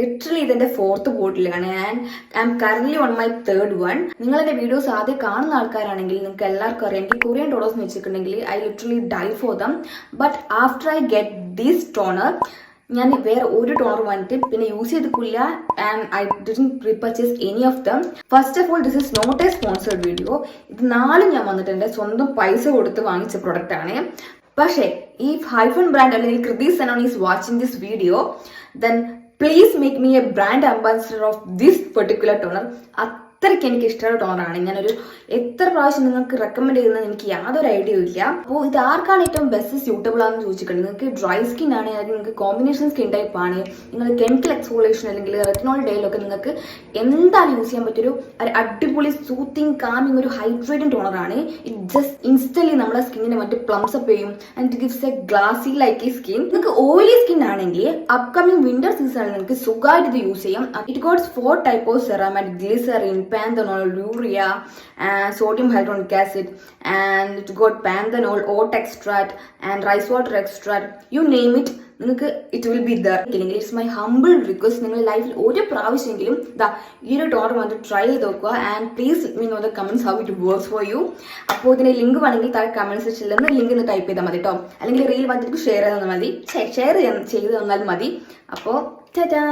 Literally ഇതെന്റെ 4th ബോട്ടിലാണ് and I M current on my 3rd one. നിങ്ങൾ എന്റെ വീഡിയോസ് ആദ്യം കാണുന്ന ആൾക്കാരാണെങ്കിൽ നിങ്ങൾക്ക് എല്ലാവർക്കും അറിയാം എനിക്ക് കൊറിയൻ ഡോളേഴ്സ് എന്ന് വെച്ചിട്ടുണ്ടെങ്കിൽ I literally die for them. But after I get this toner ഞാൻ വേറെ ഒരു ടോണർ വന്നിട്ട് പിന്നെ യൂസ് ചെയ്തിട്ടില്ല and I didn't repurchase any of them. First of all this is not a sponsored video. ഇത് നാലും ഞാൻ വന്നിട്ട് എൻ്റെ സ്വന്തം പൈസ കൊടുത്ത് വാങ്ങിച്ച പ്രൊഡക്റ്റ് ആണ്. പക്ഷേ ഈ ഹൈഫൺ ബ്രാൻഡ് അല്ലെങ്കിൽ കൃതി Zenon is watching this video then please make me A brand ambassador of this particular toner. അത്രയ്ക്ക് എനിക്ക് ഇഷ്ടമുള്ള ടോണറാണ്. ഞാനൊരു എത്ര പ്രാവശ്യം നിങ്ങൾക്ക് റെക്കമെൻഡ് ചെയ്യുന്നത് എനിക്ക് യാതൊരു ഐഡിയയും ഇല്ല. അപ്പോൾ ഇത് ആർക്കാണ് ഏറ്റവും ബെസ്റ്റ് സ്യൂട്ടബിൾ ആണെന്ന് ചോദിച്ചിട്ടുണ്ട്. നിങ്ങൾക്ക് ഡ്രൈ സ്കിൻ ആണ്, അല്ലെങ്കിൽ നിങ്ങൾക്ക് കോമ്പിനേഷൻ സ്കിൻ ടൈപ്പ് ആണ്, നിങ്ങൾ കെമിക്കൽ എക്സ്ഫോളിയേഷൻ അല്ലെങ്കിൽ റെറ്റിനോൾ ഡേയിലൊക്കെ നിങ്ങൾക്ക് എന്തായാലും യൂസ് ചെയ്യാൻ പറ്റിയൊരു അടിപൊളി സൂത്തിങ് കാമിങ് ഒരു ഹൈഡ്രേറ്റിംഗ് ടോണറാണ്. ഇറ്റ് ജസ്റ്റ് ഇൻസ്റ്റന്റ്ലി നമ്മുടെ സ്കിന്നിനെ മറ്റ് പ്ലംസ് അപ്പ് ചെയ്യും and it gives a glassy like skin. നിങ്ങൾക്ക് ഓയിലി സ്കിൻ ആണെങ്കിൽ അപ്കമിങ് വിന്റർ സീസണിൽ നിങ്ങൾക്ക് സുഖമായിട്ട് ഇത് യൂസ് ചെയ്യാം. It gots 4 type of ceramide, glycerin, panthenol, urea, and sodium hyaluronic acid, and it got panthenol, oat extract, and rice water extract. You name it, നിങ്ങൾക്ക് it will be there. ഇല്ലെങ്കിൽ it's my humble request, നിങ്ങൾ ലൈഫിൽ ഒരു പ്രാവശ്യമെങ്കിലും ഈ ഒരു toner വന്നിട്ട് try ചെയ്ത് നോക്കുക and please me know the comments how it works for you. അപ്പോൾ ഇതിന്റെ ലിങ്ക് വേണമെങ്കിൽ താഴെ കമന്റ് സെക്ഷനിൽ നിന്ന് ലിങ്ക് ഒന്ന് ടൈപ്പ് ചെയ്താൽ മതി കേട്ടോ, അല്ലെങ്കിൽ റീൽ വന്നിട്ട് ഷെയർ ചെയ്താൽ മതി, ഷെയർ ചെയ്ത് തന്നാൽ മതി. അപ്പോൾ ടാറ്റാ.